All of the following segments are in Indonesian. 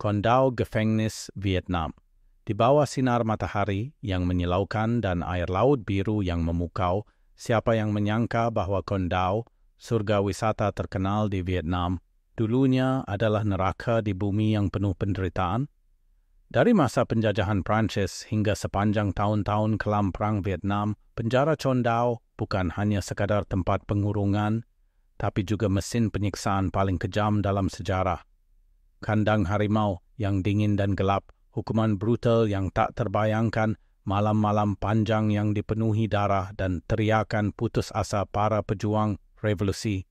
Kondau Gefängnis Vietnam. Di bawah sinar matahari yang menyilaukan dan air laut biru yang memukau, siapa yang menyangka bahwa Kondau, surga wisata terkenal di Vietnam, dulunya adalah neraka di bumi yang penuh penderitaan? Dari masa penjajahan Prancis hingga sepanjang tahun-tahun kelam Perang Vietnam, penjara Condau bukan hanya sekadar tempat pengurungan, tapi juga mesin penyiksaan paling kejam dalam sejarah. Kandang harimau yang dingin dan gelap, hukuman brutal yang tak terbayangkan, malam-malam panjang yang dipenuhi darah dan teriakan putus asa para pejuang revolusi.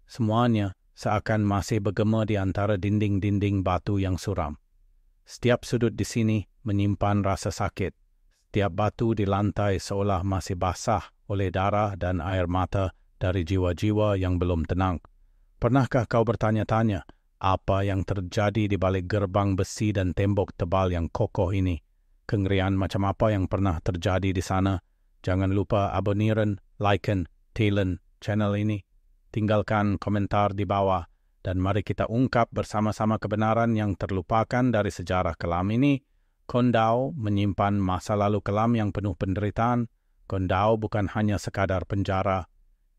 Semuanya seakan masih bergema di antara dinding-dinding batu yang suram. Setiap sudut di sini menyimpan rasa sakit. Setiap batu di lantai seolah masih basah oleh darah dan air mata dari jiwa-jiwa yang belum tenang. Pernahkah kau bertanya-tanya, apa yang terjadi di balik gerbang besi dan tembok tebal yang kokoh ini? Kengerian macam apa yang pernah terjadi di sana? Jangan lupa abonneeren, liken, teilen channel ini. Tinggalkan komentar di bawah dan mari kita ungkap bersama-sama kebenaran yang terlupakan dari sejarah kelam ini. Kondau menyimpan masa lalu kelam yang penuh penderitaan. Kondau bukan hanya sekadar penjara.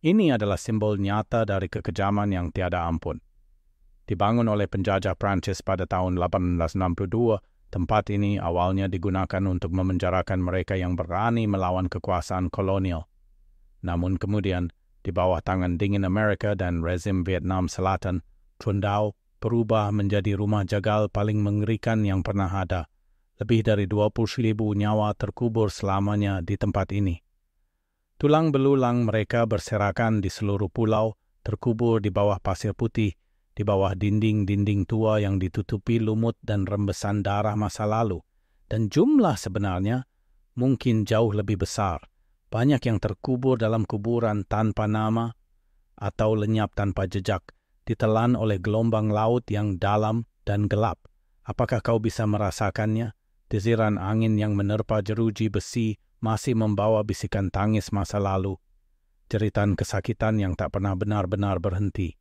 Ini adalah simbol nyata dari kekejaman yang tiada ampun. Dibangun oleh penjajah Prancis pada tahun 1862, tempat ini awalnya digunakan untuk memenjarakan mereka yang berani melawan kekuasaan kolonial. Namun kemudian, di bawah tangan dingin Amerika dan rezim Vietnam Selatan, Condau berubah menjadi rumah jagal paling mengerikan yang pernah ada. Lebih dari 20.000 nyawa terkubur selamanya di tempat ini. Tulang belulang mereka berserakan di seluruh pulau, terkubur di bawah pasir putih, di bawah dinding-dinding tua yang ditutupi lumut dan rembesan darah masa lalu. Dan jumlah sebenarnya mungkin jauh lebih besar. Banyak yang terkubur dalam kuburan tanpa nama atau lenyap tanpa jejak, ditelan oleh gelombang laut yang dalam dan gelap. Apakah kau bisa merasakannya? Desiran angin yang menerpa jeruji besi masih membawa bisikan tangis masa lalu. Jeritan kesakitan yang tak pernah benar-benar berhenti.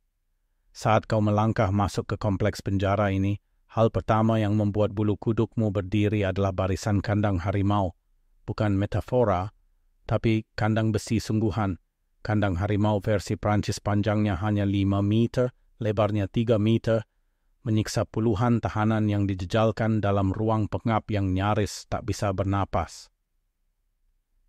Saat kau melangkah masuk ke kompleks penjara ini, hal pertama yang membuat bulu kudukmu berdiri adalah barisan kandang harimau. Bukan metafora, tapi kandang besi sungguhan. Kandang harimau versi Prancis panjangnya hanya 5 meter, lebarnya 3 meter, menyiksa puluhan tahanan yang dijejalkan dalam ruang pengap yang nyaris tak bisa bernapas.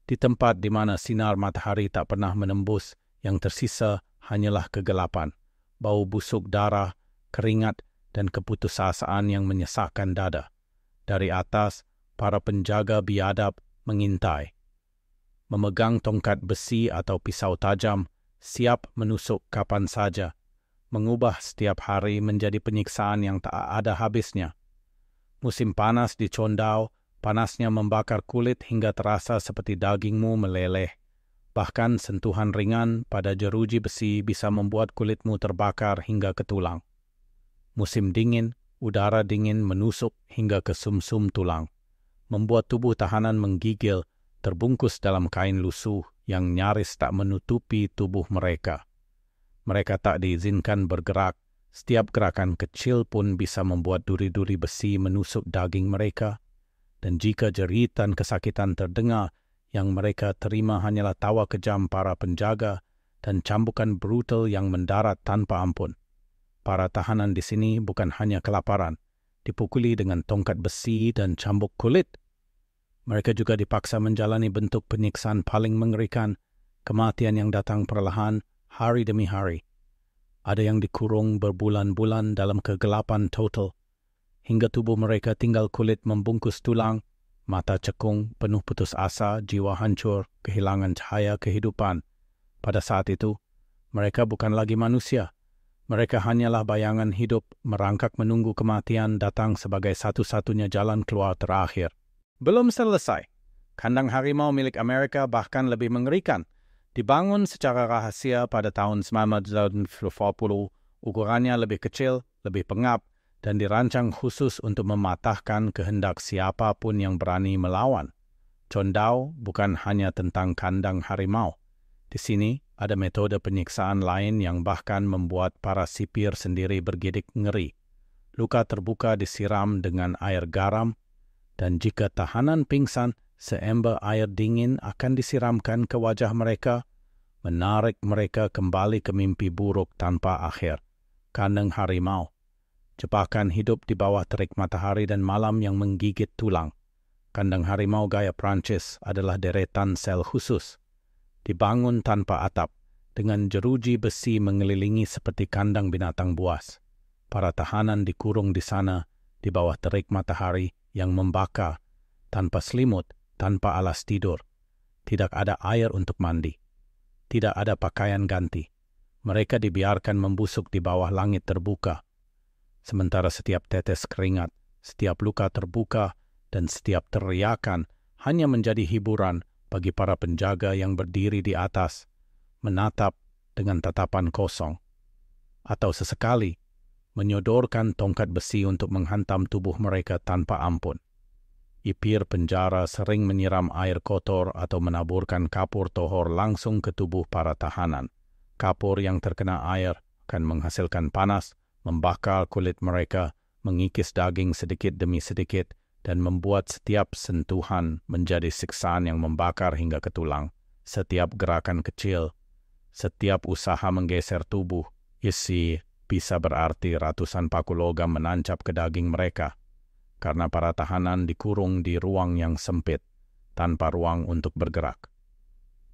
Di tempat di mana sinar matahari tak pernah menembus, yang tersisa hanyalah kegelapan. Bau busuk darah, keringat, dan keputusasaan yang menyesakkan dada. Dari atas, para penjaga biadab mengintai. Memegang tongkat besi atau pisau tajam, siap menusuk kapan saja. Mengubah setiap hari menjadi penyiksaan yang tak ada habisnya. Musim panas di Condau, panasnya membakar kulit hingga terasa seperti dagingmu meleleh. Bahkan sentuhan ringan pada jeruji besi bisa membuat kulitmu terbakar hingga ke tulang. Musim dingin, udara dingin menusuk hingga ke sumsum tulang, membuat tubuh tahanan menggigil, terbungkus dalam kain lusuh yang nyaris tak menutupi tubuh mereka. Mereka tak diizinkan bergerak, setiap gerakan kecil pun bisa membuat duri-duri besi menusuk daging mereka, dan jika jeritan kesakitan terdengar, yang mereka terima hanyalah tawa kejam para penjaga dan cambukan brutal yang mendarat tanpa ampun. Para tahanan di sini bukan hanya kelaparan, dipukuli dengan tongkat besi dan cambuk kulit. Mereka juga dipaksa menjalani bentuk penyiksaan paling mengerikan, kematian yang datang perlahan, hari demi hari. Ada yang dikurung berbulan-bulan dalam kegelapan total, hingga tubuh mereka tinggal kulit membungkus tulang, mata cekung, penuh putus asa, jiwa hancur, kehilangan cahaya kehidupan. Pada saat itu, mereka bukan lagi manusia. Mereka hanyalah bayangan hidup merangkak menunggu kematian datang sebagai satu-satunya jalan keluar terakhir. Belum selesai. Kandang harimau milik Amerika bahkan lebih mengerikan. Dibangun secara rahasia pada tahun 1940, ukurannya lebih kecil, lebih pengap, dan dirancang khusus untuk mematahkan kehendak siapapun yang berani melawan. Condau bukan hanya tentang kandang harimau. Di sini ada metode penyiksaan lain yang bahkan membuat para sipir sendiri bergidik ngeri. luka terbuka disiram dengan air garam, dan jika tahanan pingsan, seember air dingin akan disiramkan ke wajah mereka, menarik mereka kembali ke mimpi buruk tanpa akhir. Kandang harimau. Jebakan hidup di bawah terik matahari dan malam yang menggigit tulang. Kandang harimau gaya Prancis adalah deretan sel khusus. Dibangun tanpa atap, dengan jeruji besi mengelilingi seperti kandang binatang buas. Para tahanan dikurung di sana, di bawah terik matahari yang membakar, tanpa selimut, tanpa alas tidur. Tidak ada air untuk mandi. Tidak ada pakaian ganti. Mereka dibiarkan membusuk di bawah langit terbuka. Sementara setiap tetes keringat, setiap luka terbuka, dan setiap teriakan hanya menjadi hiburan bagi para penjaga yang berdiri di atas, menatap dengan tatapan kosong. Atau sesekali, menyodorkan tongkat besi untuk menghantam tubuh mereka tanpa ampun. Ipir penjara sering menyiram air kotor atau menaburkan kapur tohor langsung ke tubuh para tahanan. Kapur yang terkena air akan menghasilkan panas, membakar kulit mereka, mengikis daging sedikit demi sedikit, dan membuat setiap sentuhan menjadi siksaan yang membakar hingga ke tulang. Setiap gerakan kecil, setiap usaha menggeser tubuh, bisa berarti ratusan paku logam menancap ke daging mereka, karena para tahanan dikurung di ruang yang sempit, tanpa ruang untuk bergerak.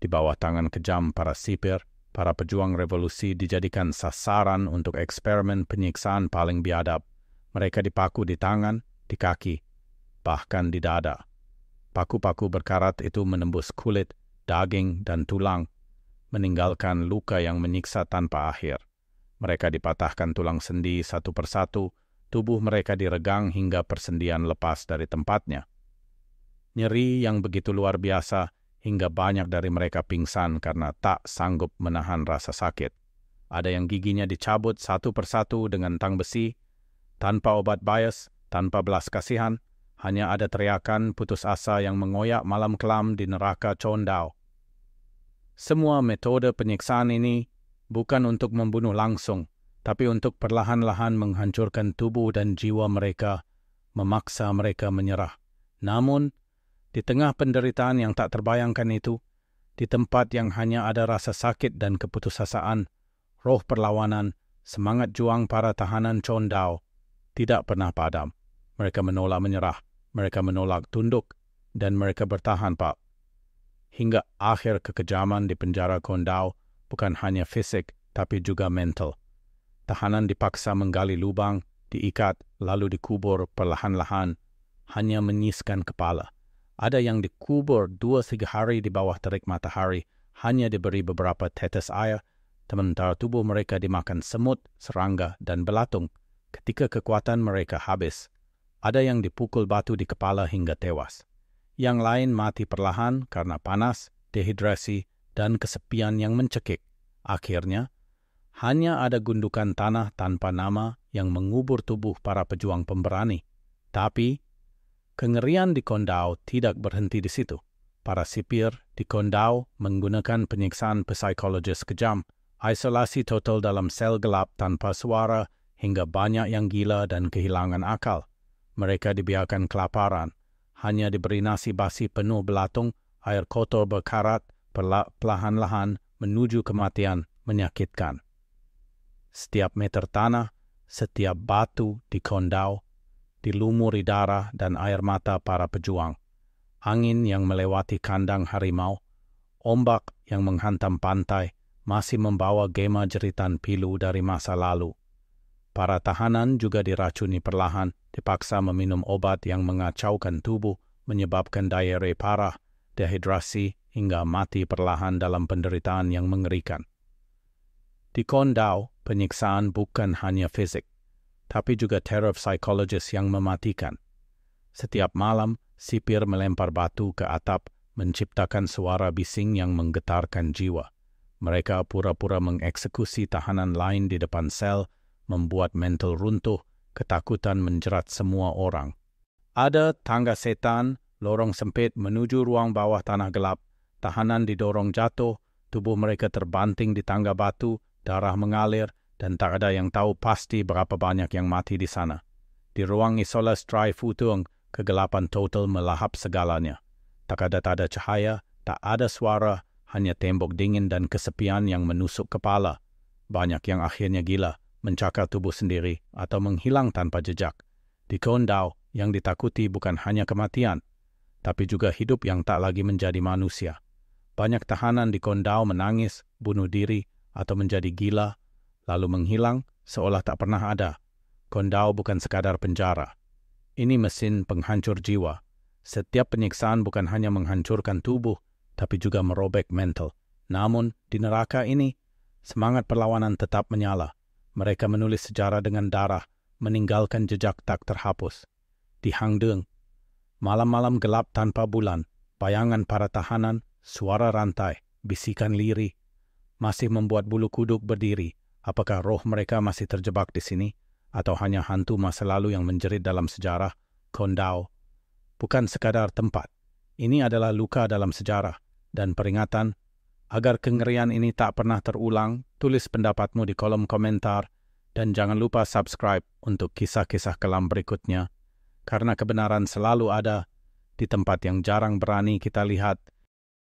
Di bawah tangan kejam para sipir, para pejuang revolusi dijadikan sasaran untuk eksperimen penyiksaan paling biadab. Mereka dipaku di tangan, di kaki, bahkan di dada. Paku-paku berkarat itu menembus kulit, daging, dan tulang, meninggalkan luka yang menyiksa tanpa akhir. Mereka dipatahkan tulang sendi satu persatu, tubuh mereka diregang hingga persendian lepas dari tempatnya. Nyeri yang begitu luar biasa hingga banyak dari mereka pingsan karena tak sanggup menahan rasa sakit. Ada yang giginya dicabut satu persatu dengan tang besi, tanpa obat bias, tanpa belas kasihan, hanya ada teriakan putus asa yang mengoyak malam kelam di neraka Condau. Semua metode penyiksaan ini bukan untuk membunuh langsung, tapi untuk perlahan-lahan menghancurkan tubuh dan jiwa mereka, memaksa mereka menyerah. Namun, di tengah penderitaan yang tak terbayangkan itu, di tempat yang hanya ada rasa sakit dan keputusasaan, roh perlawanan, semangat juang para tahanan Condau tidak pernah padam. Mereka menolak menyerah, mereka menolak tunduk, dan mereka bertahan, Pak. Hingga akhir kekejaman di penjara Condau bukan hanya fisik, tapi juga mental. Tahanan dipaksa menggali lubang, diikat, lalu dikubur perlahan-lahan, hanya menyiskan kepala. Ada yang dikubur 2-3 hari di bawah terik matahari, hanya diberi beberapa tetes air, sementara tubuh mereka dimakan semut, serangga, dan belatung. Ketika kekuatan mereka habis, ada yang dipukul batu di kepala hingga tewas. Yang lain mati perlahan karena panas, dehidrasi, dan kesepian yang mencekik. Akhirnya, hanya ada gundukan tanah tanpa nama yang mengubur tubuh para pejuang pemberani. Tapi, kengerian di Condau tidak berhenti di situ. Para sipir di Condau menggunakan penyiksaan psikologis kejam, isolasi total dalam sel gelap tanpa suara, hingga banyak yang gila dan kehilangan akal. Mereka dibiarkan kelaparan, hanya diberi nasi basi penuh belatung, air kotor berkarat, perlahan-lahan menuju kematian menyakitkan. Setiap meter tanah, setiap batu di Condau, dilumuri darah dan air mata para pejuang. Angin yang melewati kandang harimau, ombak yang menghantam pantai, masih membawa gema jeritan pilu dari masa lalu. Para tahanan juga diracuni perlahan, dipaksa meminum obat yang mengacaukan tubuh, menyebabkan diare parah, dehidrasi, hingga mati perlahan dalam penderitaan yang mengerikan. Di Condau, penyiksaan bukan hanya fisik, tapi juga teror psikologis yang mematikan. Setiap malam, sipir melempar batu ke atap, menciptakan suara bising yang menggetarkan jiwa. Mereka pura-pura mengeksekusi tahanan lain di depan sel, membuat mental runtuh, ketakutan menjerat semua orang. Ada tangga setan, lorong sempit menuju ruang bawah tanah gelap, tahanan didorong jatuh, tubuh mereka terbanting di tangga batu, darah mengalir, dan tak ada yang tahu pasti berapa banyak yang mati di sana. Di ruang isolas Dry Futung, kegelapan total melahap segalanya. Tak ada cahaya, tak ada suara, hanya tembok dingin dan kesepian yang menusuk kepala. Banyak yang akhirnya gila, mencakar tubuh sendiri, atau menghilang tanpa jejak. Di Kondau, yang ditakuti bukan hanya kematian, tapi juga hidup yang tak lagi menjadi manusia. Banyak tahanan di Kondau menangis, bunuh diri, atau menjadi gila, lalu menghilang seolah tak pernah ada. Kondau bukan sekadar penjara. Ini mesin penghancur jiwa. Setiap penyiksaan bukan hanya menghancurkan tubuh, tapi juga merobek mental. Namun, di neraka ini, semangat perlawanan tetap menyala. Mereka menulis sejarah dengan darah, meninggalkan jejak tak terhapus. Di Hangdeung, malam-malam gelap tanpa bulan, bayangan para tahanan, suara rantai, bisikan lirih, masih membuat bulu kuduk berdiri. Apakah roh mereka masih terjebak di sini? Atau hanya hantu masa lalu yang menjerit dalam sejarah? Kondau bukan sekadar tempat. Ini adalah luka dalam sejarah dan peringatan. Agar kengerian ini tak pernah terulang, tulis pendapatmu di kolom komentar dan jangan lupa subscribe untuk kisah-kisah kelam berikutnya. Karena kebenaran selalu ada di tempat yang jarang berani kita lihat.